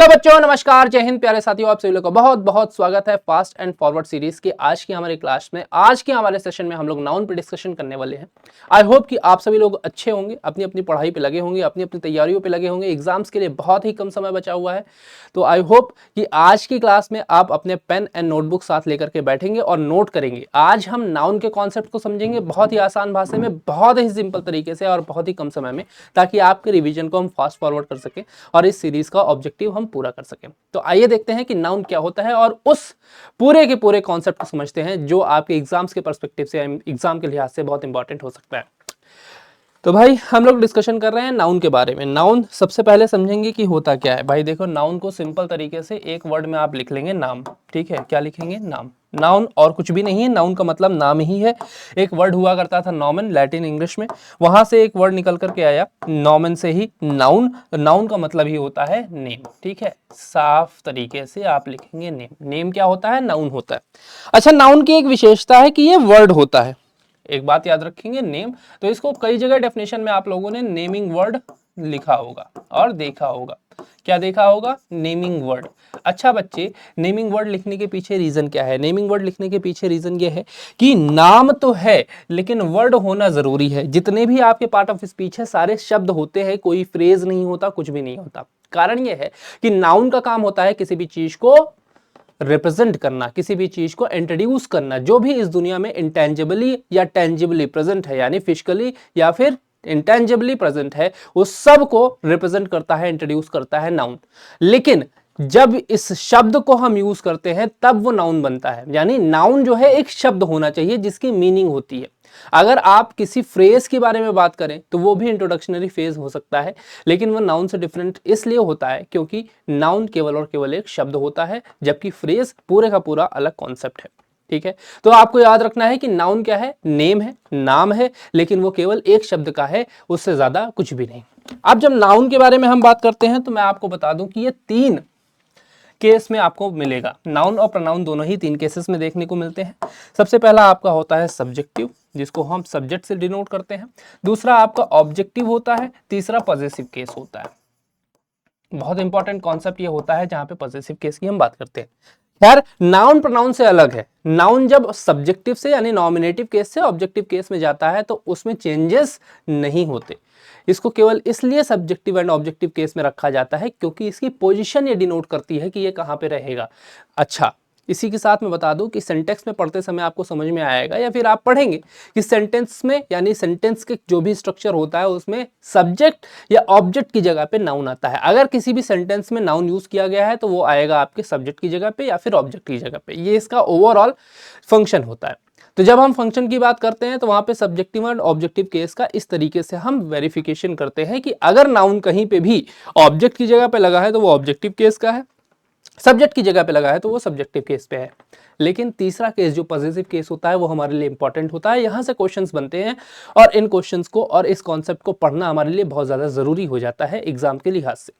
Hello बच्चों, नमस्कार, जय हिंद। प्यारे साथियों, आप सभी लोग का बहुत बहुत स्वागत है फास्ट एंड फॉरवर्ड सीरीज की आज की हमारी क्लास में। आज के हमारे सेशन में हम लोग नाउन पे डिस्कशन करने वाले हैं। आई होप कि आप सभी लोग अच्छे होंगे, अपनी अपनी पढ़ाई पे लगे होंगे, अपनी अपनी तैयारियों पे लगे होंगे। एग्जाम्स के लिए बहुत ही कम समय बचा हुआ है, तो आई होप कि आज की क्लास में आप अपने पेन एंड नोटबुक साथ लेकर के बैठेंगे और नोट करेंगे। आज हम नाउन के कॉन्सेप्ट को समझेंगे बहुत ही आसान भाषा में, बहुत ही सिंपल तरीके से और बहुत ही कम समय में, ताकि आपके रिवीजन को हम फास्ट फॉरवर्ड कर सकें और इस सीरीज का ऑब्जेक्टिव हम पूरा कर सकें। तो आइए देखते हैं कि नाउन क्या होता है और उस पूरे के पूरे कॉन्सेप्ट को समझते हैं जो आपके एग्जाम्स के पर्सपेक्टिव से, एग्जाम के लिहाज से बहुत इंपॉर्टेंट हो सकता है। तो भाई हम लोग डिस्कशन कर रहे हैं नाउन के बारे में। नाउन सबसे पहले समझेंगे कि होता क्या है। भाई देखो, नाउन को सिंपल तरीके से एक वर्ड में आप लिख लेंगे, नाम। ठीक है, क्या लिखेंगे? नाम। नाउन और कुछ भी नहीं है, नाउन का मतलब नाम ही है। एक वर्ड हुआ करता था नॉमन, लैटिन इंग्लिश में, वहां से एक वर्ड निकल करके आया नॉमन से ही नाउन। नाउन का मतलब ही होता है नेम। ठीक है, साफ तरीके से आप लिखेंगे नेम। नेम क्या होता है? नाउन होता है। अच्छा, नाउन की एक विशेषता है कि ये वर्ड होता है। एक बात याद रखेंगे, नेम, तो इसको कई जगह डेफिनेशन में आप लोगों ने नेमिंग वर्ड लिखा होगा और देखा होगा। क्या देखा होगा? Naming word. अच्छा बच्चे, नेमिंग वर्ड लिखने के पीछे रीजन क्या है? नेमिंग वर्ड लिखने के पीछे रीजन ये है कि नाम तो है लेकिन वर्ड होना जरूरी है। जितने भी आपके पार्ट ऑफ स्पीच है सारे शब्द होते हैं, कोई फ्रेज नहीं होता, कुछ भी नहीं होता। कारण यह है कि नाउन का काम होता है किसी भी चीज को रिप्रेजेंट करना, किसी भी चीज को इंट्रोड्यूस करना, जो भी इस दुनिया में इंटेंजिबली या टेंजिबली प्रेजेंट है, यानी फिजिकली या फिर इंटेंजिबली प्रेजेंट है, उस सब को रिप्रेजेंट करता है, इंट्रोड्यूस करता है नाउन। लेकिन जब इस शब्द को हम यूज करते हैं तब वो नाउन बनता है। यानी नाउन जो है एक शब्द होना चाहिए जिसकी मीनिंग होती है। अगर आप किसी फ्रेज के बारे में बात करें तो वो भी इंट्रोडक्शनरी फेज हो सकता है, लेकिन वो नाउन से डिफरेंट इसलिए होता है क्योंकि नाउन केवल और केवल एक शब्द होता है, जबकि फ्रेज पूरे का पूरा अलग कॉन्सेप्ट है। ठीक है, तो आपको याद रखना है कि नाउन क्या है? नेम है, नाम है, लेकिन वो केवल एक शब्द का है, उससे ज्यादा कुछ भी नहीं। अब जब नाउन के बारे में हम बात करते हैं तो मैं आपको बता दूं कि ये तीन केस में आपको मिलेगा। नाउन और प्रोनाउन दोनों ही तीन केसेस में देखने को मिलते हैं। सबसे पहला आपका होता है सब्जेक्टिव, जिसको हम सब्जेक्ट से डिनोट करते हैं। दूसरा आपका ऑब्जेक्टिव होता है। तीसरा पॉजेसिव केस होता है। बहुत इंपॉर्टेंट कॉन्सेप्ट ये होता है जहां पे पॉजेसिव केस की हम बात करते हैं। यार, नाउन प्रोनाउन से अलग है। नाउन जब सब्जेक्टिव से यानी नॉमिनेटिव केस से ऑब्जेक्टिव केस में जाता है तो उसमें चेंजेस नहीं होते। इसको केवल इसलिए सब्जेक्टिव एंड ऑब्जेक्टिव केस में रखा जाता है क्योंकि इसकी पोजीशन ये डिनोट करती है कि ये कहां पे रहेगा। अच्छा, इसी के साथ मैं बता दूं कि सेंटेंस में पढ़ते समय आपको समझ में आएगा या फिर आप पढ़ेंगे कि सेंटेंस में, यानी सेंटेंस के जो भी स्ट्रक्चर होता है उसमें सब्जेक्ट या ऑब्जेक्ट की जगह पे नाउन आता है। अगर किसी भी सेंटेंस में नाउन यूज किया गया है तो वो आएगा आपके सब्जेक्ट की जगह पे या फिर ऑब्जेक्ट की जगह पे। ये इसका ओवरऑल फंक्शन होता है। तो जब हम फंक्शन की बात करते हैं तो वहां पे सब्जेक्टिव एंड ऑब्जेक्टिव केस का इस तरीके से हम वेरिफिकेशन करते हैं कि अगर नाउन कहीं पे भी ऑब्जेक्ट की जगह पे लगा है तो वो ऑब्जेक्टिव केस का है, सब्जेक्ट की जगह पे लगा है तो वो सब्जेक्टिव केस पे है। लेकिन तीसरा केस जो पॉजिटिव केस होता है वो हमारे लिए इंपॉर्टेंट होता है। यहां से क्वेश्चंस बनते हैं और इन क्वेश्चंस को और इस कॉन्सेप्ट को पढ़ना हमारे लिए बहुत ज्यादा जरूरी हो जाता है एग्जाम के लिहाज से।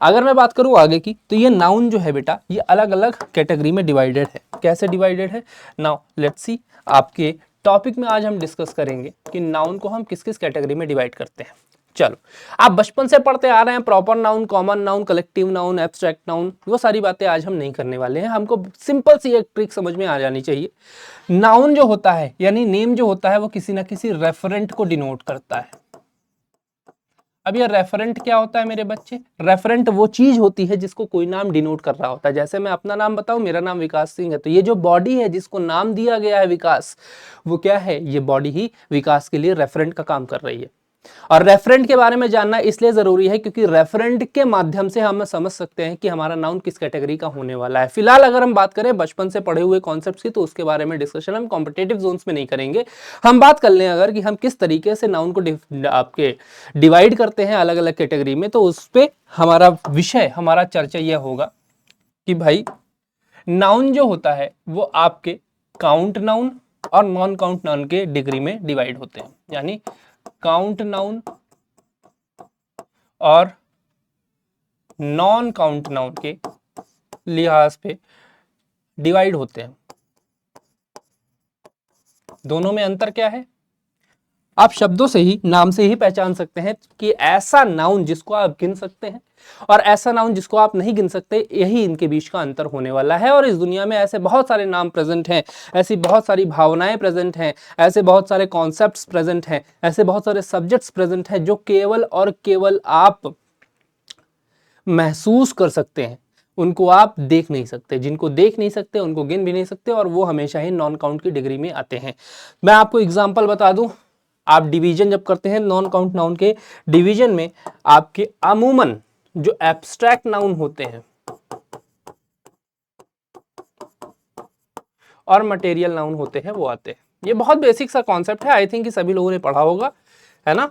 अगर मैं बात करूं आगे की, तो ये नाउन जो है बेटा, ये अलग अलग कैटेगरी में डिवाइडेड है। कैसे डिवाइडेड है? Now let's see. आपके टॉपिक में आज हम डिस्कस करेंगे कि नाउन को हम किस किस कैटेगरी में डिवाइड करते हैं। चलो, आप बचपन से पढ़ते आ रहे हैं proper noun, common noun, collective noun, abstract noun, वो सारी बातें आज हम नहीं करने वाले हैं। हमको सिंपल सी एक ट्रिक समझ में आ जानी चाहिए। नाउन जो होता है यानी नेम जो होता है वो किसी ना किसी रेफरेंट को डिनोट करता है। अब ये रेफरेंट क्या होता है मेरे बच्चे? रेफरेंट वो चीज होती है जिसको कोई नाम डिनोट कर रहा होता है। जैसे मैं अपना नाम बताऊं, मेरा नाम विकास सिंह है, तो ये जो बॉडी है जिसको नाम दिया गया है विकास, वो क्या है? ये बॉडी ही विकास के लिए रेफरेंट का काम कर रही है। और रेफरेंट के बारे में जानना इसलिए जरूरी है क्योंकि रेफरेंट के माध्यम से हम समझ सकते हैं कि हमारा नाउन किस कैटेगरी का होने वाला है। फिलहाल अगर हम बात करें बचपन से पढ़े हुए कॉन्सेप्ट्स की, तो उसके बारे में डिस्कशन हम कॉम्पिटेटिव जोन्स में नहीं करेंगे। हम बात कर लें अगर कि हम किस तरीके से नाउन को आपके डिवाइड करते हैं अलग अलग कैटेगरी में, तो उस पर हमारा विषय, हमारा चर्चा यह होगा कि भाई नाउन जो होता है वो आपके काउंट नाउन और नॉन काउंट नाउन के डिग्री में डिवाइड होते हैं। यानी काउंट नाउन और नॉन काउंट नाउन के लिहाज पे डिवाइड होते हैं। दोनों में अंतर क्या है? आप शब्दों से ही, नाम से ही पहचान सकते हैं कि ऐसा नाउन जिसको आप गिन सकते हैं और ऐसा नाउन जिसको आप नहीं गिन सकते, यही इनके बीच का अंतर होने वाला है। और इस दुनिया में ऐसे बहुत सारे नाम प्रेजेंट हैं, ऐसी बहुत सारी भावनाएं प्रेजेंट हैं, ऐसे बहुत सारे कॉन्सेप्ट्स प्रेजेंट हैं, ऐसे बहुत सारे सब्जेक्ट्स प्रेजेंट हैं जो केवल और केवल आप महसूस कर सकते हैं, उनको आप देख नहीं सकते। जिनको देख नहीं सकते उनको गिन भी नहीं सकते, और वो हमेशा ही नॉन काउंट की डिग्री में आते हैं। मैं आपको एग्जांपल बता दूं, आप डिवीजन जब करते हैं नॉन काउंट नाउन के, डिवीजन में आपके अमूमन जो एब्स्ट्रैक्ट नाउन होते हैं और मटेरियल नाउन होते हैं वो आते हैं। ये बहुत बेसिक सा कॉन्सेप्ट है, आई थिंक कि सभी लोगों ने पढ़ा होगा, है ना।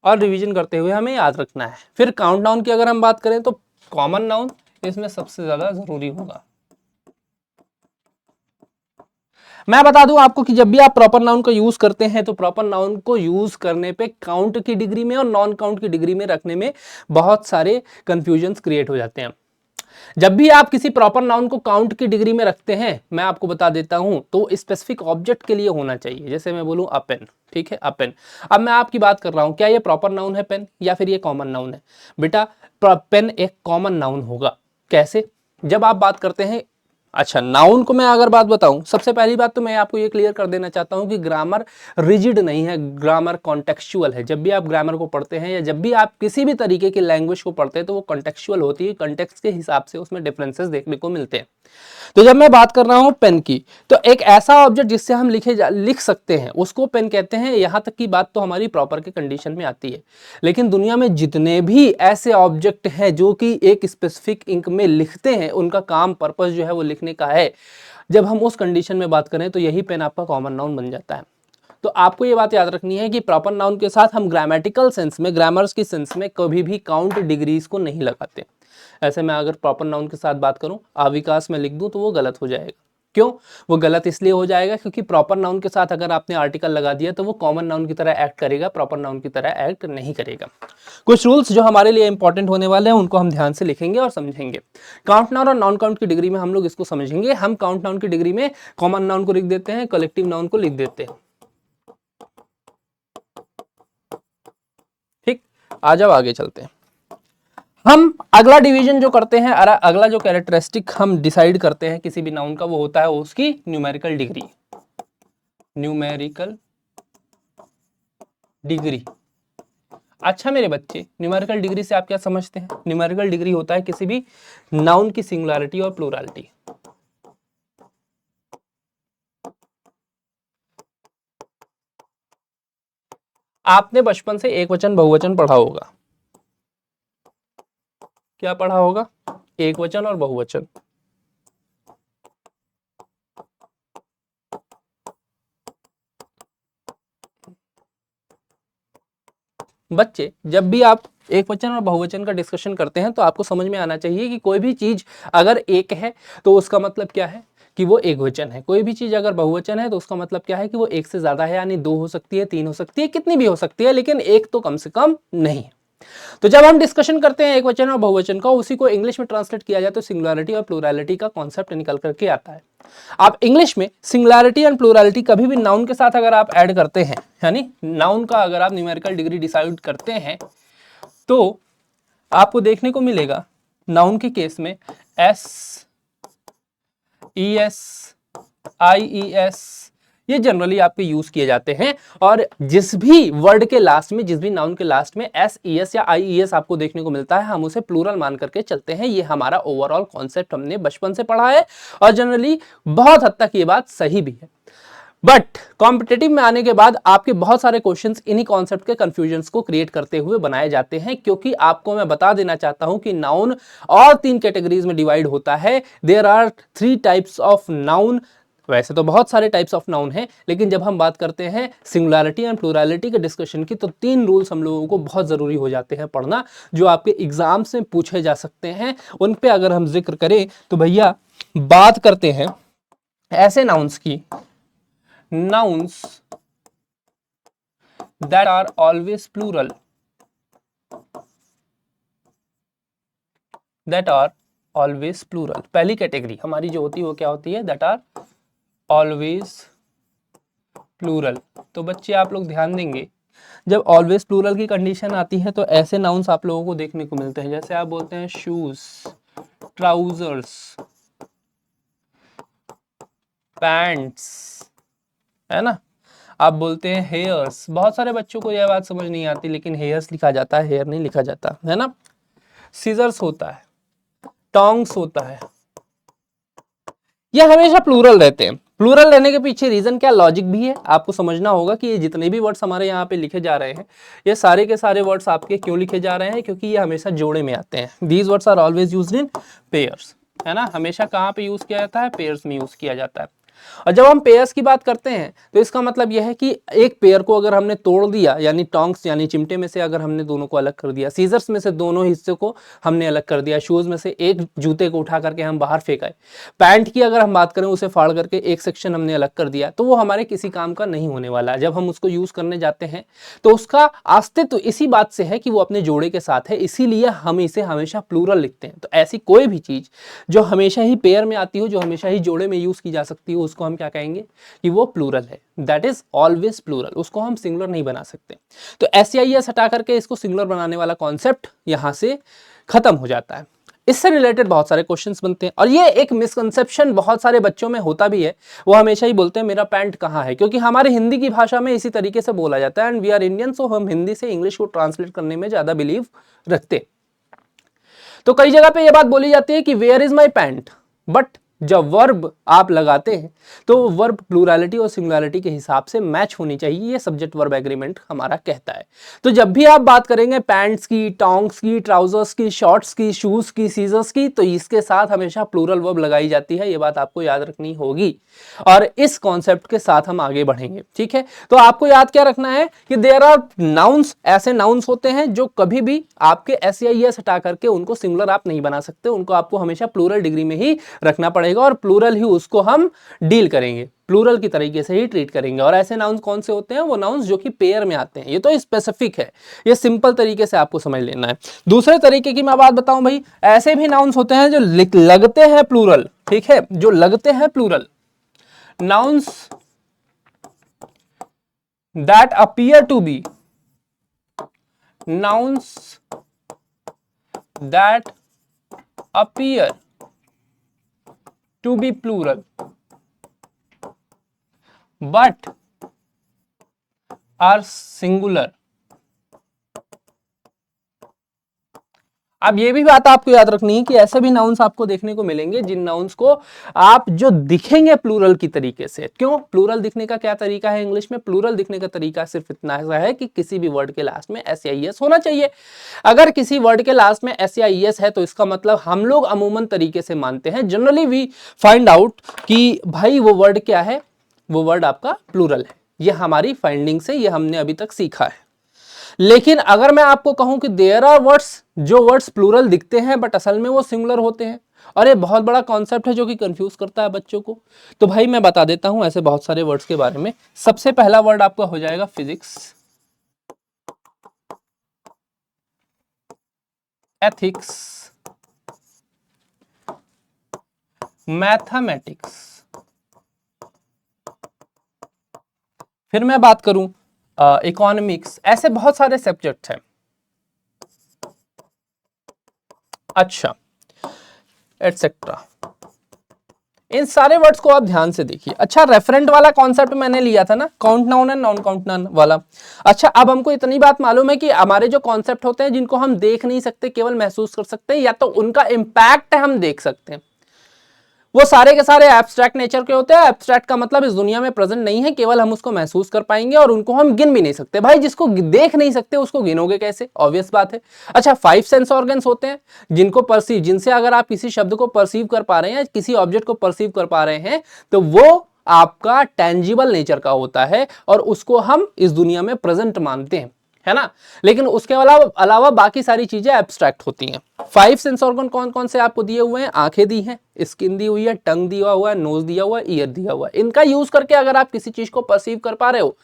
और रिवीजन करते हुए हमें याद रखना है। फिर काउंट नाउन की अगर हम बात करें तो कॉमन नाउन इसमें सबसे ज्यादा जरूरी होगा। मैं बता दूं आपको कि जब भी आप प्रॉपर नाउन का यूज करते हैं तो प्रॉपर नाउन को यूज करने पे काउंट की डिग्री में और नॉन काउंट की डिग्री में रखने में बहुत सारे कंफ्यूजन्स क्रिएट हो जाते हैं। जब भी आप किसी प्रॉपर नाउन को काउंट की डिग्री में रखते हैं, मैं आपको बता देता हूं, तो स्पेसिफिक ऑब्जेक्ट के लिए होना चाहिए। जैसे मैं बोलूं अ पेन, ठीक है, अ पेन। अब मैं आपकी बात कर रहा हूं, क्या ये प्रॉपर नाउन है पेन, या फिर ये कॉमन नाउन है? बेटा पेन एक कॉमन नाउन होगा। कैसे? जब आप बात करते हैं, अच्छा नाउन को मैं अगर बात बताऊं, सबसे पहली बात तो मैं आपको ये क्लियर कर देना चाहता हूं कि ग्रामर रिजिड नहीं है, ग्रामर कॉन्टेक्चुअल है। जब भी आप ग्रामर को पढ़ते हैं या जब भी आप किसी भी तरीके की लैंग्वेज को पढ़ते हैं तो वो कॉन्टेक्चुअल होती है, कॉन्टेक्स्ट के हिसाब से उसमें डिफरेंसेस देखने को मिलते हैं। तो जब मैं बात कर रहा हूं पेन की, तो एक ऐसा ऑब्जेक्ट जिससे हम लिख सकते हैं उसको पेन कहते हैं। यहां तक की बात तो हमारी प्रॉपर के कंडीशन में आती है। लेकिन दुनिया में जितने भी ऐसे ऑब्जेक्ट हैं जो कि एक स्पेसिफिक इंक में लिखते हैं, उनका काम पर्पस जो है वो लिखने का है, जब हम उस कंडीशन में बात करें तो यही पेन आपका कॉमन नाउन बन जाता है। तो आपको ये बात याद रखनी है कि प्रॉपर नाउन के साथ हम ग्रामेटिकल सेंस में, ग्रामर्स की सेंस में कभी भी काउंट डिग्रीज को नहीं लगाते। ऐसे मैं अगर प्रॉपर नाउन के साथ बात करूं, आविकास में लिख दूं तो वो गलत हो जाएगा। क्यों? वो गलत इसलिए हो जाएगा क्योंकि प्रॉपर नाउन के साथ अगर आपने आर्टिकल लगा दिया तो वो कॉमन नाउन की तरह एक्ट करेगा, प्रॉपर नाउन की तरह एक्ट नहीं करेगा। कुछ रूल्स जो हमारे लिए इंपॉर्टेंट होने वाले हैं उनको हम ध्यान से लिखेंगे और समझेंगे। काउंट नाउन और नॉन काउंट की डिग्री में हम लोग इसको समझेंगे। हम काउंट नाउन की डिग्री में कॉमन नाउन को लिख देते हैं, कलेक्टिव नाउन को लिख देते हैं। ठीक, आ जाओ आगे चलते हैं। हम अगला डिवीजन जो करते हैं, अगला जो कैरेक्टरिस्टिक हम डिसाइड करते हैं किसी भी नाउन का, वो होता है उसकी न्यूमेरिकल डिग्री। Numerical degree. अच्छा मेरे बच्चे, न्यूमेरिकल डिग्री से आप क्या समझते हैं? न्यूमेरिकल डिग्री होता है किसी भी नाउन की सिंगुलैरिटी और प्लूरैलिटी। आपने बचपन से एक वचन बहुवचन पढ़ा होगा। क्या पढ़ा होगा? एक वचन और बहुवचन। बच्चे जब भी आप एक वचन और बहुवचन का डिस्कशन करते हैं तो आपको समझ में आना चाहिए कि कोई भी चीज अगर एक है तो उसका मतलब क्या है कि वो एक वचन है। कोई भी चीज अगर बहुवचन है तो उसका मतलब क्या है कि वो एक से ज्यादा है, यानी दो हो सकती है, तीन हो सकती है, कितनी भी हो सकती है, लेकिन एक तो कम से कम नहीं है। तो जब हम डिस्कशन करते हैं एक वचन और बहुवचन का, उसी को इंग्लिश में ट्रांसलेट किया जाए तो सिंगुलैरिटी और प्लूरैलिटी का कॉन्सेप्ट निकल करके आता है। आप इंग्लिश में सिंगुलैरिटी एंड प्लूरैलिटी कभी भी नाउन के साथ अगर आप ऐड करते हैं, यानी नाउन का अगर आप न्यूमेरिकल डिग्री डिसाइड करते हैं, तो आपको देखने को मिलेगा नाउन के केस में S E S I E S ये जनरली आपके यूज किए जाते हैं। और जिस भी वर्ड के लास्ट में, जिस भी नाउन के लास्ट में एस ई एस या आई ई एस आपको देखने को मिलता है, हम उसे प्लूरल मान करके चलते हैं। ये हमारा ओवरऑल कॉन्सेप्ट हमने बचपन से पढ़ा है और जनरली बहुत हद तक ये बात सही भी है। बट कॉम्पिटेटिव में आने के बाद आपके बहुत सारे क्वेश्चंस इन्हीं कॉन्सेप्ट के कंफ्यूजन्स को क्रिएट करते हुए बनाए जाते हैं, क्योंकि आपको मैं बता देना चाहता हूं कि नाउन और तीन कैटेगरीज में डिवाइड होता है। There are 3 types of noun. वैसे तो बहुत सारे टाइप्स ऑफ नाउन हैं, लेकिन जब हम बात करते हैं सिंगुलैरिटी एंड प्लूरैलिटी के डिस्कशन की, तो 3 रूल्स हम लोगों को बहुत जरूरी हो जाते हैं पढ़ना, जो आपके एग्जाम से पूछे जा सकते हैं। उन पे अगर हम जिक्र करें तो भैया बात करते हैं ऐसे नाउन्स की, nouns that are always plural, that are always plural। पहली कैटेगरी हमारी जो होती है वो क्या होती है? that are always plural. तो बच्चे आप लोग ध्यान देंगे, जब ऑलवेज प्लूरल की कंडीशन आती है तो ऐसे नाउन्स आप लोगों को देखने को मिलते हैं, जैसे आप बोलते हैं शूज, ट्राउजर्स, पैंट्स, है ना। आप बोलते हैं हेयर्स, बहुत सारे बच्चों को यह बात समझ नहीं आती, लेकिन हेयर्स लिखा जाता है, हेयर नहीं लिखा जाता, है ना। सीजर्स होता है, टोंग्स होता है, ये हमेशा प्लूरल रहते हैं। प्लूरल रहने के पीछे रीजन क्या, लॉजिक भी है, आपको समझना होगा कि ये जितने भी वर्ड्स हमारे यहाँ पे लिखे जा रहे हैं, ये सारे के सारे वर्ड्स आपके क्यों लिखे जा रहे हैं, क्योंकि ये हमेशा जोड़े में आते हैं। These words are always used in pairs, है ना। हमेशा कहाँ पे यूज किया जाता है, पेयर्स में यूज किया जाता है। और जब हम पेयर्स की बात करते हैं तो इसका मतलब यह है कि एक पेयर को अगर हमने तोड़ दिया, यानी टोंग्स यानी चिमटे में से अगर हमने दोनों को अलग कर दिया, सीजर्स में से दोनों हिस्से को हमने अलग कर दिया, शूज में से एक जूते को उठा करके हम बाहर फेंकाए, पैंट की अगर हम बात करें उसे फाड़ करके एक सेक्शन हमने अलग कर दिया, तो वो हमारे किसी काम का नहीं होने वाला। जब हम उसको यूज करने जाते हैं तो उसका अस्तित्व इसी बात से है कि वो अपने जोड़े के साथ है, इसीलिए हम इसे हमेशा प्लूरल लिखते हैं। तो ऐसी कोई भी चीज जो हमेशा ही पेयर में आती हो, जो हमेशा ही जोड़े में यूज की जा सकती हो, उसको हम क्या कहेंगे कि वो प्लूरल है, दैट इज ऑलवेज प्लूरल, उसको हम सिंगुलर नहीं बना सकते। तो SEIS हटा करके इसको सिंगुलर बनाने वाला कॉन्सेप्ट यहां से खत्म हो जाता है। इससे रिलेटेड बहुत सारे क्वेश्चंस बनते हैं, और ये एक मिसकंसेप्शन बहुत सारे बच्चों में होता भी है। वो हमेशा ही बोलते हैं मेरा पैंट कहाँ है, क्योंकि हमारे हिंदी की भाषा में इसी तरीके से बोला जाता है, एंड वी आर इंडियन, सो हम हिंदी से इंग्लिश को ट्रांसलेट करने में ज्यादा बिलीव रखते। तो कई जगह पे ये बात बोली जाती है कि where is my pant, but जब वर्ब आप लगाते हैं तो वर्ब प्लूरलिटी और सिंगुलरिटी के हिसाब से मैच होनी चाहिए, ये सब्जेक्ट वर्ब एग्रीमेंट हमारा कहता है। तो जब भी आप बात करेंगे पैंट्स की, टोंग्स की, ट्राउजर्स की, शॉर्ट्स की, शूज की, सीजर्स की, तो इसके साथ हमेशा प्लूरल वर्ब लगाई जाती है, ये बात आपको याद रखनी होगी, और इस कॉन्सेप्ट के साथ हम आगे बढ़ेंगे, ठीक है। तो आपको याद क्या रखना है कि देयर आर नाउन्स, ऐसे नाउन्स होते हैं जो कभी भी आपके SEIS हटा करके उनको सिंगुलर आप नहीं बना सकते, उनको आपको हमेशा प्लूरल डिग्री में ही रखना पड़ेगा, और प्लूरल ही उसको हम डील करेंगे, प्लूरल की तरीके से ही ट्रीट करेंगे। और ऐसे नाउन्स कौन से होते हैं, वो नाउन्स जो कि पेयर में आते हैं। ये तो स्पेसिफिक है, ये सिंपल तरीके से आपको समझ लेना है। दूसरे तरीके की मैं बात बताऊं भाई, ऐसे भी नाउन्स होते हैं जो लगते हैं प्लूरल, ठीक है, जो लगते हैं plural, nouns that appear to be, nouns that appear to be plural but are singular। अब ये भी बात आपको याद रखनी है कि ऐसे भी नाउन्स आपको देखने को मिलेंगे जिन नाउन्स को आप जो दिखेंगे प्लूरल की तरीके से। क्यों प्लूरल दिखने का क्या तरीका है, इंग्लिश में प्लूरल दिखने का तरीका सिर्फ इतना ऐसा है कि किसी भी वर्ड के लास्ट में SEIS होना चाहिए। अगर किसी वर्ड के लास्ट में SEIS है तो इसका मतलब हम लोग अमूमन तरीके से मानते हैं, जनरली वी फाइंड आउट कि भाई वो वर्ड क्या है, वो वर्ड आपका प्लूरल है। ये हमारी फाइंडिंग से, ये हमने अभी तक सीखा है। लेकिन अगर मैं आपको कहूं कि देयर आर वर्ड्स, जो वर्ड्स प्लूरल दिखते हैं बट असल में वो सिंगुलर होते हैं, और ये बहुत बड़ा कॉन्सेप्ट है जो कि कंफ्यूज करता है बच्चों को, तो भाई मैं बता देता हूं ऐसे बहुत सारे वर्ड्स के बारे में। सबसे पहला वर्ड आपका हो जाएगा फिजिक्स, एथिक्स, मैथमेटिक्स। फिर मैं बात करूं इकोनॉमिक्स, ऐसे बहुत सारे सब्जेक्ट हैं। अच्छा, एटसेट्रा, इन सारे वर्ड्स को आप ध्यान से देखिए। अच्छा, रेफरेंट वाला कॉन्सेप्ट मैंने लिया था ना, count noun and non count noun वाला। अच्छा, अब हमको इतनी बात मालूम है कि हमारे जो कॉन्सेप्ट होते हैं जिनको हम देख नहीं सकते, केवल महसूस कर सकते हैं, या तो उनका इंपैक्ट हम देख सकते हैं, वो सारे के सारे एब्स्ट्रैक्ट नेचर के होते हैं। एब्स्ट्रैक्ट का मतलब इस दुनिया में प्रेजेंट नहीं है, केवल हम उसको महसूस कर पाएंगे और उनको हम गिन भी नहीं सकते। भाई जिसको देख नहीं सकते उसको गिनोगे कैसे, ऑब्वियस बात है। अच्छा, 5 सेंस ऑर्गन्स होते हैं जिनको परसीव, जिनसे अगर आप किसी शब्द को परसीव कर पा रहे हैं, किसी ऑब्जेक्ट को परसीव कर पा रहे हैं, तो वो आपका टेंजिबल नेचर का होता है और उसको हम इस दुनिया में प्रेजेंट मानते हैं, है ना। लेकिन उसके अलावा बाकी सारी चीजें एब्स्ट्रैक्ट होती हैं। 5 सेंस ऑर्गन कौन कौन से आपको दिए हुए हैं, आंखें दी हैं, स्किन दी हुई है, टंग दिया हुआ है, नोज दिया हुआ है, ईयर दिया हुआ है। इनका यूज करके अगर आप किसी चीज को परसीव कर पा रहे हो,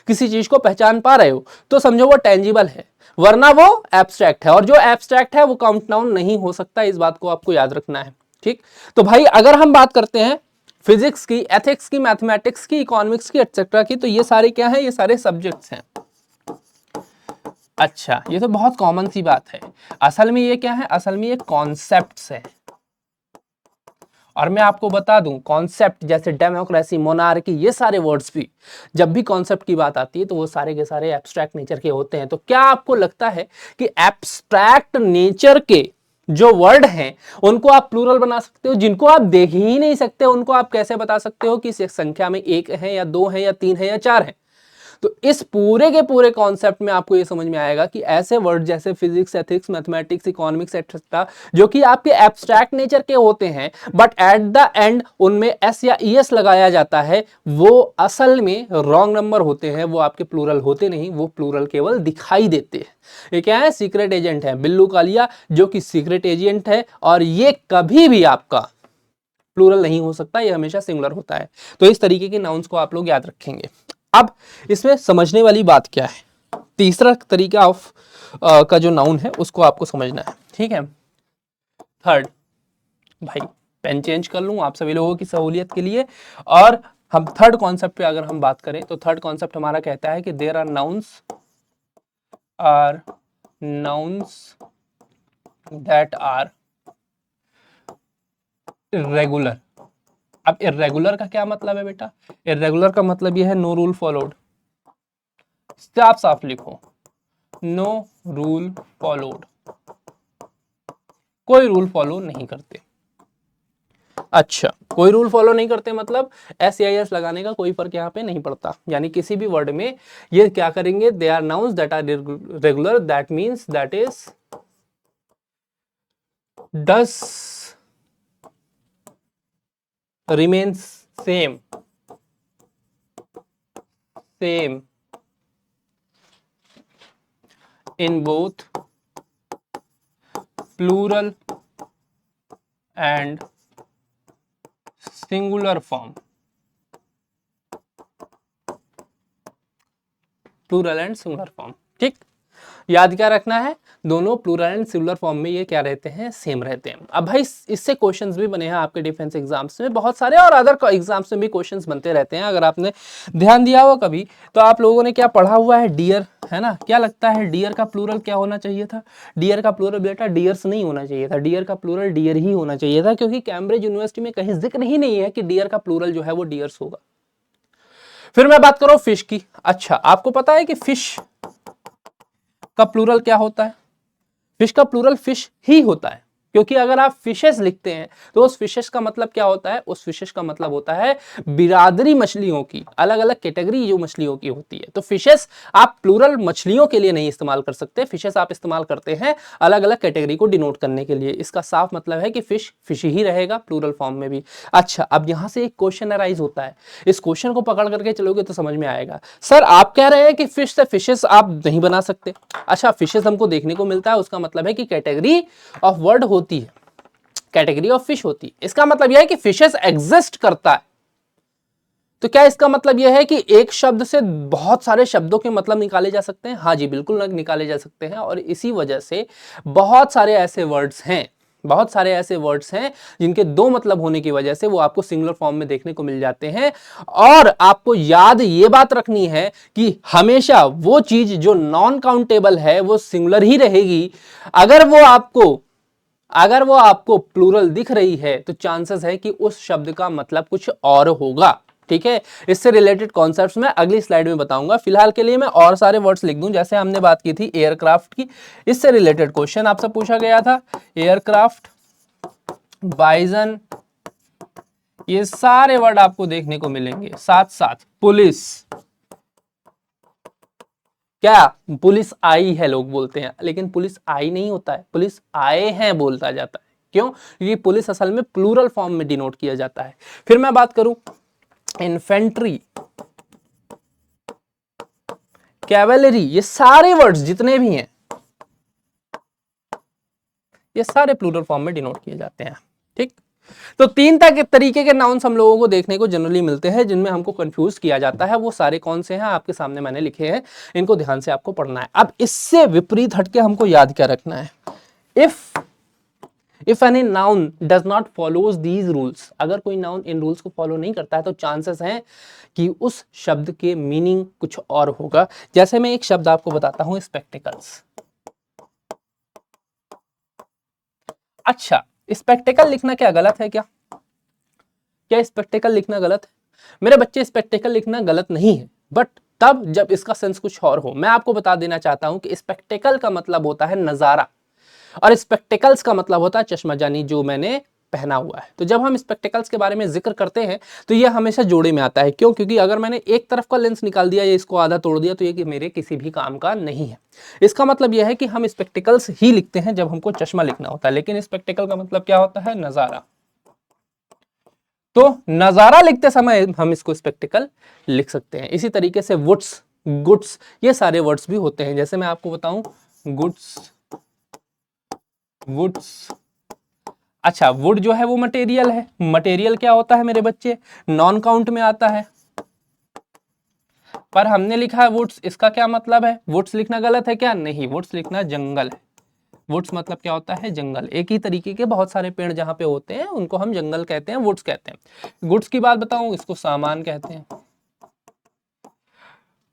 किसी चीज को पहचान पा रहे हो, तो समझो वो टेंजिबल है, वरना वो एब्स्ट्रैक्ट है। और जो एब्स्ट्रैक्ट है वो काउंट नाउन नहीं हो सकता, इस बात को आपको याद रखना है, ठीक। तो भाई अगर हम बात करते हैं फिजिक्स की, एथिक्स की, मैथमेटिक्स की, इकोनॉमिक्स की, एटसेट्रा की। तो ये सारे क्या है, ये सारे सब्जेक्ट्स हैं। अच्छा, ये तो बहुत कॉमन सी बात है। असल में ये क्या है, असल में ये कॉन्सेप्ट्स है। और मैं आपको बता दूं, कॉन्सेप्ट जैसे डेमोक्रेसी, मोनार्की, ये सारे वर्ड्स भी जब भी कॉन्सेप्ट की बात आती है तो वो सारे के सारे एब्स्ट्रैक्ट नेचर के होते हैं। तो क्या आपको लगता है कि एब्स्ट्रैक्ट नेचर के जो वर्ड हैं उनको आप प्लूरल बना सकते हो? जिनको आप देख ही नहीं सकते उनको आप कैसे बता सकते हो कि इस संख्या में एक है या दो है या तीन है या चार है? तो इस पूरे के पूरे कॉन्सेप्ट में आपको ये समझ में आएगा कि ऐसे वर्ड जैसे physics, ethics, mathematics, economics etcetera जो कि आपके एब्स्ट्रैक्ट नेचर के होते हैं, बट एट द एंड उनमें एस या ईएस लगाया जाता है, वो असल में रॉन्ग नंबर होते हैं। वो आपके प्लूरल होते नहीं, वो प्लूरल केवल दिखाई देते हैं। ये क्या है, सीक्रेट एजेंट है। बिल्लू कालिया जो कि सीक्रेट एजेंट है, और ये कभी भी आपका प्लूरल नहीं हो सकता, ये हमेशा सिंगुलर होता है। तो इस तरीके के नाउन्स को आप लोग याद रखेंगे। अब इसमें समझने वाली बात क्या है, तीसरा तरीका ऑफ का जो नाउन है उसको आपको समझना है, ठीक है। थर्ड, भाई पेन चेंज कर लूं आप सभी लोगों की सहूलियत के लिए। और हम थर्ड कॉन्सेप्ट पे अगर हम बात करें तो थर्ड कॉन्सेप्ट हमारा कहता है कि there are nouns that are irregular. अब इर्रेगुलर का क्या मतलब है बेटा? इर्रेगुलर का मतलब यह है नो रूल फॉलोड। साफ साफ लिखो, नो रूल फॉलोड, कोई रूल फॉलो नहीं करते। अच्छा, कोई रूल फॉलो नहीं करते मतलब एस या एस लगाने का कोई फर्क यहाँ पे नहीं पड़ता। यानी किसी भी वर्ड में ये क्या करेंगे, they are nouns that are regular, that means that is does remains same in both plural and singular form, plural and singular form. ठीक, याद क्या रखना है, दोनों प्लूरल एंड सिंगुलर फॉर्म में ये क्या रहते हैं, सेम रहते हैं। अब भाई इससे क्वेश्चंस भी बने हैं आपके डिफेंस एग्जाम्स में बहुत सारे, और अदर एग्जाम्स में भी क्वेश्चंस बनते रहते हैं। अगर आपने ध्यान दिया हो कभी तो आप लोगों ने क्या पढ़ा हुआ है, डियर, है ना। क्या लगता है डियर का प्लूरल क्या होना चाहिए था? डियर का प्लूरल बेटा डियर्स नहीं होना चाहिए था, डियर का प्लूरल डियर ही होना चाहिए था, क्योंकि कैम्ब्रिज यूनिवर्सिटी में कहीं जिक्र ही नहीं है कि डियर का प्लूरल जो है वो डियर्स होगा। फिर मैं बात करूं फिश की। अच्छा, आपको पता है कि फिश का प्लूरल क्या होता है? फिश का प्लूरल फिश ही होता है, क्योंकि अगर आप फिशेस लिखते हैं तो उस फिशेस का मतलब क्या होता है, उस फिशेस का मतलब होता है बिरादरी मछलियों की, अलग अलग कैटेगरी जो मछलियों की होती है। तो फिशेस आप प्लूरल मछलियों के लिए नहीं इस्तेमाल कर सकते, फिशेस आप इस्तेमाल करते हैं अलग अलग कैटेगरी को डिनोट करने के लिए। इसका साफ मतलब है कि फिश फिश ही रहेगा प्लूरल फॉर्म में भी। अच्छा, अब यहां से एक क्वेश्चन अराइज होता है, इस क्वेश्चन को पकड़ करके चलोगे तो समझ में आएगा। सर आप कह रहे हैं कि फिश से फिशेस आप नहीं बना सकते। अच्छा, फिशेस हमको देखने को मिलता है, उसका मतलब है कि कैटेगरी ऑफ वर्ड होती है, कैटेगरी ऑफ फिश होती है। इसका मतलब यह है कि फिशेस एग्जिस्ट करता है। तो क्या इसका मतलब यह है कि एक शब्द से बहुत सारे शब्दों के मतलब निकाले जा सकते हैं? हाँ जी, बिल्कुल निकाले जा सकते हैं। और इसी वजह से बहुत सारे ऐसे वर्ड्स हैं, बहुत सारे ऐसे वर्ड्स हैं जिनके दो मतलब होने की वजह से वो आपको सिंगुलर फॉर्म में देखने को मिल जाते हैं। और आपको याद ये बात रखनी है कि हमेशा वो चीज जो नॉन काउंटेबल है वो सिंगुलर ही रहेगी। अगर वो आपको प्लूरल दिख रही है तो चांसेस है कि उस शब्द का मतलब कुछ और होगा। ठीक है, इससे रिलेटेड कॉन्सेप्ट्स मैं अगली स्लाइड में बताऊंगा। फिलहाल के लिए मैं और सारे वर्ड्स लिख दूं, जैसे हमने बात की थी एयरक्राफ्ट की, इससे रिलेटेड क्वेश्चन आपसे पूछा गया था। एयरक्राफ्ट, बाइजन, ये सारे वर्ड आपको देखने को मिलेंगे। साथ साथ पुलिस, क्या पुलिस आई है लोग बोलते हैं, लेकिन पुलिस आई नहीं होता है, पुलिस आए हैं बोलता जाता है। क्यों? क्योंकि पुलिस असल में प्लूरल फॉर्म में डिनोट किया जाता है। फिर मैं बात करूं इन्फेंट्री, कैवेलरी, ये सारे वर्ड्स जितने भी हैं ये सारे प्लूरल फॉर्म में डिनोट किए जाते हैं। ठीक, तो तीन तरीके के नाउन्स हम लोगों को देखने को जनरली मिलते हैं जिनमें हमको कंफ्यूज किया जाता है। वो सारे कौन से हैं आपके सामने मैंने लिखे हैं, इनको ध्यान से आपको पढ़ना है। अब इससे विपरीत हटके हमको याद क्या रखना है, if any noun does not follows these rules, अगर कोई नाउन इन रूल्स को फॉलो नहीं करता है तो चांसेस हैं कि उस शब्द के मीनिंग कुछ और होगा। जैसे मैं एक शब्द आपको बताता हूं, स्पेक्टिकल्स। अच्छा, स्पेक्टिकल लिखना क्या गलत है? क्या स्पेक्टिकल लिखना गलत है? मेरे बच्चे, स्पेक्टिकल लिखना गलत नहीं है, बट तब जब इसका सेंस कुछ और हो। मैं आपको बता देना चाहता हूं कि स्पेक्टिकल का मतलब होता है नजारा, और स्पेक्टिकल्स का मतलब होता है चश्मा, यानी जो मैंने पहना हुआ है। तो जब हम स्पेक्टिकल्स के बारे में जिक्र करते हैं तो ये हमेशा जोड़े में आता है। क्यों? क्योंकि अगर मैंने एक तरफ का लेंस निकाल दिया या इसको आधा तोड़ दिया तो ये कि मेरे किसी भी काम का नहीं है। इसका मतलब यह है कि हम स्पेक्टिकल्स ही लिखते हैं जब हमको चश्मा लिखना होता है, लेकिन स्पेक्टिकल का मतलब क्या होता है? नजारा। तो नजारा लिखते समय हम इसको स्पेक्टिकल लिख सकते हैं। इसी तरीके से वुड्स, गुड्स, ये सारे वर्ड्स भी होते हैं। जैसे मैं आपको बताऊं, गुड्स, वुड्स। अच्छा, वुड जो है वो मटेरियल है। मटेरियल क्या होता है मेरे बच्चे? नॉन काउंट में आता है, पर हमने लिखा है वुड्स। इसका क्या मतलब है? वुड्स लिखना गलत है क्या? नहीं, वुड्स लिखना जंगल है। वुड्स मतलब क्या होता है? जंगल। एक ही तरीके के बहुत सारे पेड़ जहां पे होते हैं उनको हम जंगल कहते हैं, वुड्स कहते हैं। गुड्स की बात बताऊं, इसको सामान कहते हैं।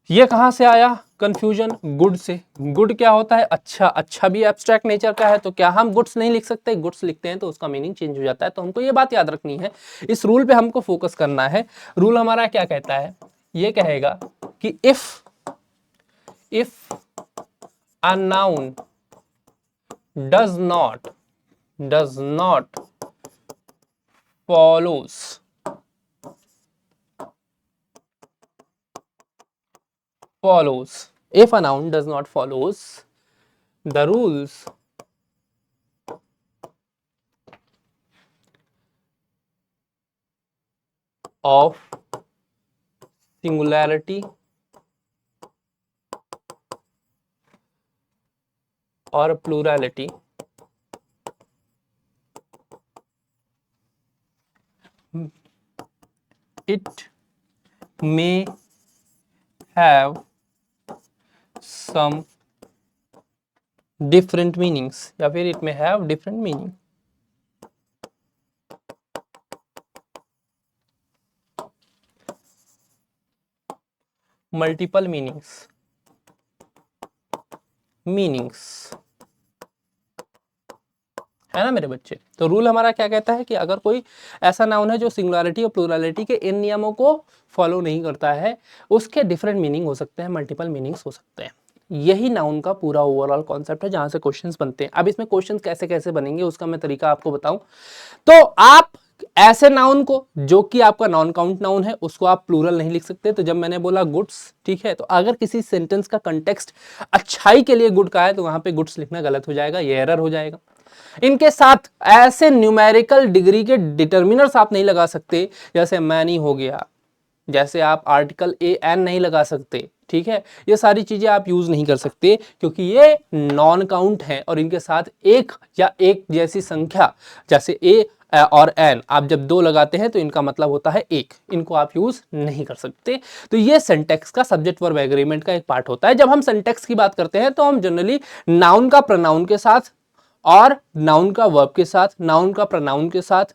ये कहां से आया कंफ्यूजन? गुड से। गुड क्या होता है? अच्छा। अच्छा भी एब्स्ट्रैक्ट नेचर का है, तो क्या हम गुड्स नहीं लिख सकते? गुड्स लिखते हैं तो उसका मीनिंग चेंज हो जाता है। तो हमको ये बात याद रखनी है, इस रूल पे हमको फोकस करना है। रूल हमारा क्या कहता है? ये कहेगा कि if a noun does not follows, if a noun does not follows the rules of singularity or plurality, it may have some different meanings, या फिर it may have different meaning. Multiple meanings है ना मेरे बच्चे। तो rule हमारा क्या कहता है कि अगर कोई ऐसा नाउन है जो सिंगुलरिटी और प्लूरलिटी के इन नियमों को फॉलो नहीं करता है, उसके डिफरेंट मीनिंग हो सकते हैं, मल्टीपल मीनिंग्स हो सकते हैं। यही नाउन का पूरा ओवरऑल कॉन्सेप्ट है जहां से क्वेश्चंस बनते हैं। अब इसमें क्वेश्चंस कैसे कैसे बनेंगे उसका मैं तरीका आपको बताऊं, तो आप ऐसे नाउन को जो कि आपका नॉन काउंट नाउन है उसको आप प्लूरल नहीं लिख सकते। तो जब मैंने बोला गुड्स, ठीक है, तो अगर किसी सेंटेंस का कंटेक्स्ट अच्छाई के लिए गुड का है तो वहां पे गुड्स लिखना गलत हो जाएगा, ये एरर हो जाएगा। इनके साथ ऐसे न्यूमेरिकल डिग्री के डिटर्मिनर्स आप नहीं लगा सकते, जैसे मैनी हो गया, जैसे आप आर्टिकल ए एन नहीं लगा सकते, ठीक है। ये सारी चीजें आप यूज नहीं कर सकते क्योंकि ये नॉन काउंट है और इनके साथ एक या एक जैसी संख्या, जैसे ए और एन, आप जब दो लगाते हैं तो इनका मतलब होता है एक, इनको आप यूज नहीं कर सकते। तो ये सिंटैक्स का सब्जेक्ट वर्ब एग्रीमेंट का एक पार्ट होता है। जब हम सिंटैक्स की बात करते हैं तो हम जनरली नाउन का प्रोनाउन के साथ और नाउन का वर्ब के साथ, नाउन का प्रोनाउन के साथ,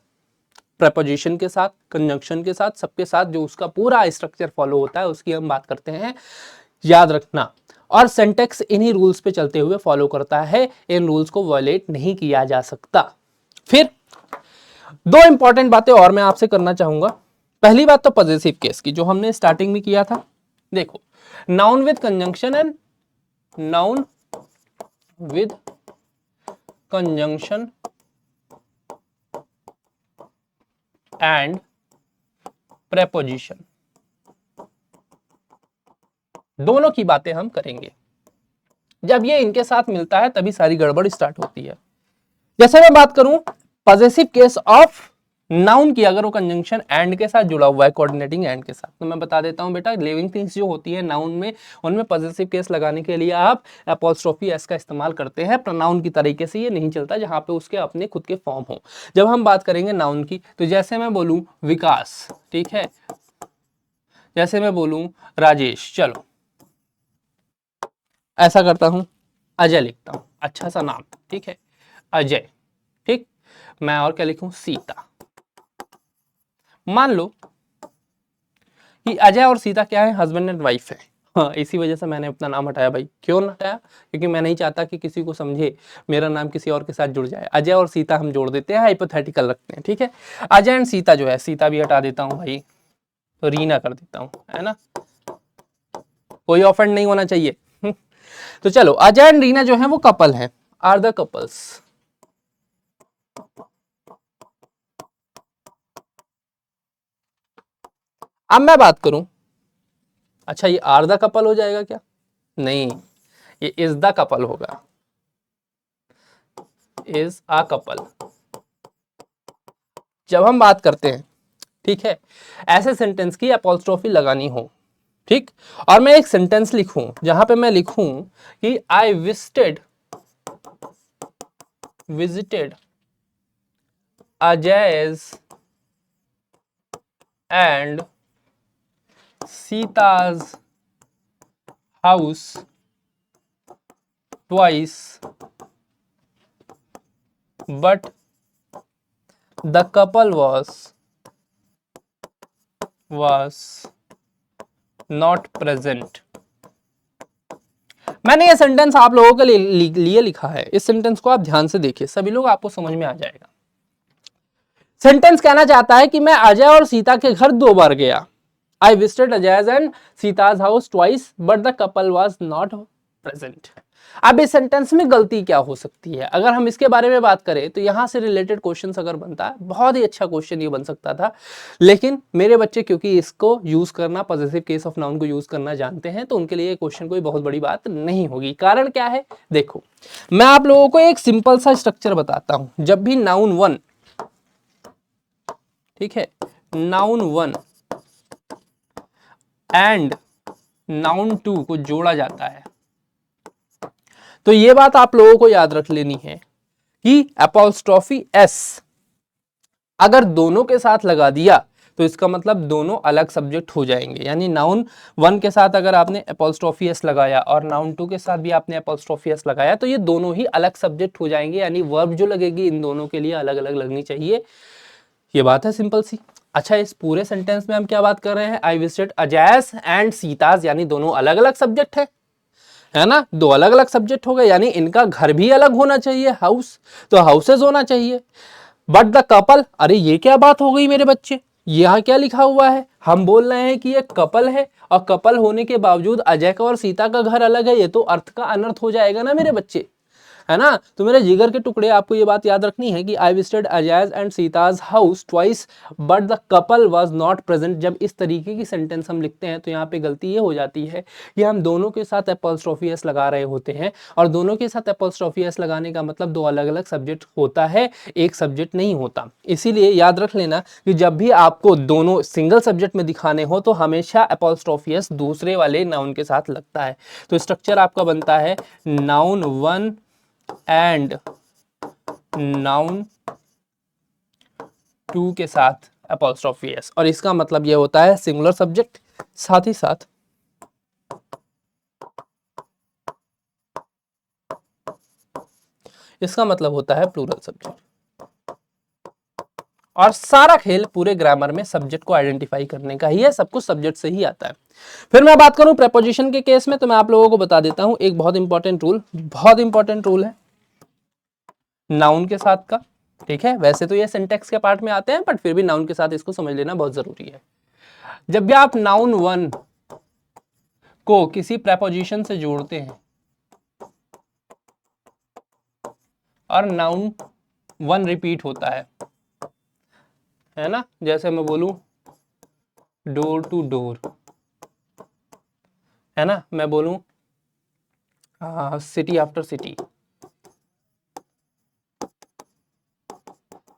प्रेपोजिशन के साथ, कंजंक्शन के साथ, सबके साथ जो उसका पूरा स्ट्रक्चर फॉलो होता है उसकी हम बात करते हैं। याद रखना, और सिंटैक्स इन्हीं रूल्स पे चलते हुए फॉलो करता है, इन रूल्स को वायलेट नहीं किया जा सकता। फिर दो इंपॉर्टेंट बातें और मैं आपसे करना चाहूंगा। पहली बात तो पॉजिटिव केस की, जो हमने स्टार्टिंग में किया था। देखो, noun with conjunction and noun with conjunction and preposition, दोनों की बातें हम करेंगे। जब ये इनके साथ मिलता है तभी सारी गड़बड़ स्टार्ट होती है। जैसे मैं बात करूं पॉजेसिव केस ऑफ नाउन की, अगर वो कंजंक्शन एंड के साथ जुड़ा हुआ है, कोऑर्डिनेटिंग एंड के साथ, तो मैं बता देता हूं बेटा, लिविंग थिंग्स जो होती है नाउन में, उनमें पॉजेसिव केस लगाने के लिए आप अपॉस्ट्रोफी एस का इस्तेमाल करते हैं। प्रोनाउन की तरीके से ये नहीं चलता जहां पे उसके अपने खुद के फॉर्म हो। जब हम बात करेंगे नाउन की, तो जैसे मैं बोलूं विकास, ठीक है, जैसे मैं बोलूं राजेश, चलो ऐसा करता हूं, अजय लिखता हूं, अच्छा सा नाम, ठीक है, अजय, ठीक। मैं और क्या लिखूं, सीता। मान लो कि अजय और सीता क्या है, हस्बैंड एंड वाइफ है। हाँ, इसी वजह से मैंने अपना नाम हटाया भाई। क्यों हटाया? क्योंकि मैं नहीं चाहता कि किसी को समझे मेरा नाम किसी और के साथ जुड़ जाए। अजय और सीता हम जोड़ देते हैं, हाइपोथेटिकल रखते हैं, ठीक है। अजय एंड सीता जो है, सीता भी हटा देता हूँ भाई, तो रीना कर देता हूँ, है ना, कोई ऑफेंड नहीं होना चाहिए। तो चलो, अजय एंड रीना जो है वो कपल है, आर द कपल्स। अब मैं बात करूं, अच्छा ये आर द कपल हो जाएगा क्या? नहीं, ये इज द कपल होगा, इज अ कपल। जब हम बात करते हैं, ठीक है, ऐसे सेंटेंस की अपॉस्ट्रोफी लगानी हो, ठीक, और मैं एक सेंटेंस लिखूं जहां पे मैं लिखूं कि I visited Ajay's and Sita's house twice but the couple was not present। मैंने ये सेंटेंस आप लोगों के लिए लिखा है। इस सेंटेंस को आप ध्यान से देखिए, सभी लोग, आपको समझ में आ जाएगा। सेंटेंस कहना चाहता है कि मैं अजय और सीता के घर 2 बार गया। I visited Ajay's and Sita's house twice but the couple was not present. अब इस सेंटेंस में गलती क्या हो सकती है? अगर हम इसके बारे में बात करें तो यहां से रिलेटेड क्वेश्चन अगर बनता है, बहुत ही अच्छा क्वेश्चन ये बन सकता था, लेकिन मेरे बच्चे क्योंकि इसको यूज करना, पॉजिटिव केस ऑफ नाउन को यूज करना जानते हैं, तो उनके लिए क्वेश्चन कोई बहुत बड़ी बात नहीं होगी। कारण क्या है? देखो, मैं आप लोगों को एक सिंपल सा स्ट्रक्चर बताता हूं। जब भी नाउन 1, ठीक है, नाउन 1 एंड नाउन 2 को जोड़ा जाता है, तो ये बात आप लोगों को याद रख लेनी है कि अपॉस्ट्रोफी एस अगर दोनों के साथ लगा दिया तो इसका मतलब दोनों अलग सब्जेक्ट हो जाएंगे। यानी नाउन 1 के साथ अगर आपने अपॉस्ट्रोफी एस लगाया और नाउन 2 के साथ भी आपने अपॉस्ट्रोफी एस लगाया, तो ये दोनों ही अलग सब्जेक्ट हो जाएंगे। यानी वर्ब जो लगेगी इन दोनों के लिए अलग अलग लगनी चाहिए। ये बात है सिंपल सी। अच्छा, इस पूरे सेंटेंस में हम क्या बात कर रहे हैं? आई विजिटेड अजय's एंड सीता's, यानी दोनों अलग अलग सब्जेक्ट है ना, 2 अलग अलग सब्जेक्ट हो गए, यानी इनका घर भी अलग होना चाहिए, हाउस, तो हाउसेज होना चाहिए। बट द कपल, अरे ये क्या बात हो गई मेरे बच्चे, यहाँ क्या लिखा हुआ है? हम बोल रहे हैं कि ये कपल है, और कपल होने के बावजूद अजय का और सीता का घर अलग है, ये तो अर्थ का अनर्थ हो जाएगा ना मेरे बच्चे, है ना। तो मेरे जिगर के टुकड़े, आपको ये बात याद रखनी है कि I visited Ajay's and Sita's house twice but the couple was not present. जब इस तरीके की सेंटेंस हम लिखते हैं तो यहाँ पे गलती ये हो जाती है कि हम दोनों के साथ अपॉस्ट्रोफी एस लगा रहे होते हैं, और दोनों के साथ अपॉस्ट्रोफी एस लगाने का मतलब 2 अलग अलग सब्जेक्ट होता है, एक सब्जेक्ट नहीं होता। इसीलिए याद रख लेना कि जब भी आपको दोनों सिंगल सब्जेक्ट में दिखाने हो तो हमेशा अपॉस्ट्रोफी एस दूसरे वाले नाउन के साथ लगता है। तो स्ट्रक्चर आपका बनता है नाउन 1 एंड नाउन 2 के साथ अपॉस्ट्रोफी एस, और इसका मतलब यह होता है सिंगुलर सब्जेक्ट, साथ ही साथ इसका मतलब होता है प्लूरल सब्जेक्ट। और सारा खेल पूरे ग्रामर में सब्जेक्ट को आइडेंटिफाई करने का ही है, सब कुछ सब्जेक्ट से ही आता है। फिर मैं बात करूं प्रेपोजिशन के केस में, तो मैं आप लोगों को बता देता हूं एक बहुत इंपॉर्टेंट रूल है नाउन के साथ का, ठीक है। वैसे तो ये सिंटेक्स के पार्ट में आते हैं, बट फिर भी नाउन के साथ इसको समझ लेना बहुत जरूरी है। जब भी आप नाउन 1 को किसी प्रेपोजिशन से जोड़ते हैं और नाउन 1 रिपीट होता है ना, जैसे मैं बोलूं डोर टू डोर, है ना, मैं बोलूं सिटी आफ्टर सिटी,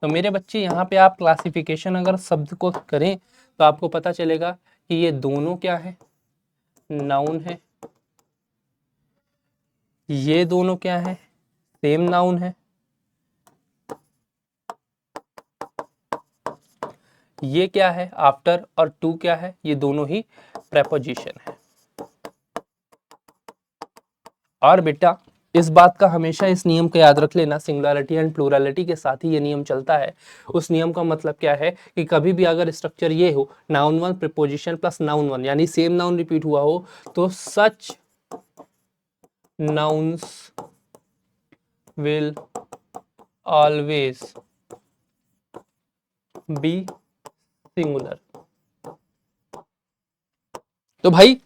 तो मेरे बच्चे यहाँ पे आप क्लासिफिकेशन अगर शब्द को करें तो आपको पता चलेगा कि ये दोनों क्या है, नाउन है, ये दोनों क्या है, सेम नाउन है, ये क्या है, आफ्टर, और टू क्या है, ये दोनों ही प्रेपोजिशन है। और बेटा इस बात का हमेशा इस नियम का याद रख लेना, सिंगुलरिटी एंड प्लूरलिटी के साथ ही ये नियम चलता है। उस नियम का मतलब क्या है कि कभी भी अगर स्ट्रक्चर ये हो, noun one preposition plus noun one, यानी सेम नाउन रिपीट हुआ हो, तो such nouns will always be singular. तो भाई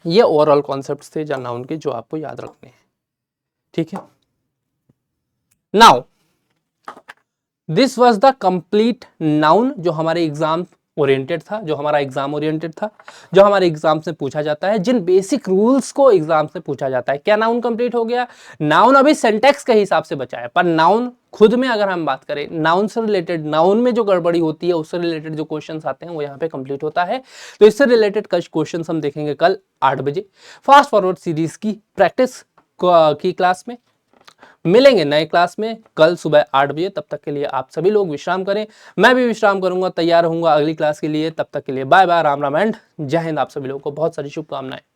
ये ओवरऑल कॉन्सेप्ट्स थे नाउन के जो आपको याद रखने हैं, ठीक है। Now this was the complete noun जो हमारे एग्जाम ओरिएंटेड था, जो हमारा एग्जाम ओरिएंटेड था, जो हमारे एग्जाम से पूछा जाता है, जिन बेसिक रूल्स को एग्जाम से पूछा जाता है। क्या नाउन कंप्लीट हो गया? नाउन अभी सिंटैक्स के हिसाब से बचा है, पर नाउन खुद में अगर हम बात करें, नाउन से रिलेटेड, नाउन में जो गड़बड़ी होती है उससे रिलेटेड जो क्वेश्चंस आते हैं वो यहाँ पे कंप्लीट होता है। तो इससे रिलेटेड कुछ क्वेश्चंस हम देखेंगे कल 8 बजे फास्ट फॉरवर्ड सीरीज की प्रैक्टिस की क्लास में। मिलेंगे नए क्लास में कल सुबह 8 बजे। तब तक के लिए आप सभी लोग विश्राम करें, मैं भी विश्राम करूंगा, तैयार रहूंगा अगली क्लास के लिए। तब तक के लिए bye bye, Ram Ram and Jai Hind. आप सभी लोगों को बहुत सारी शुभकामनाएं।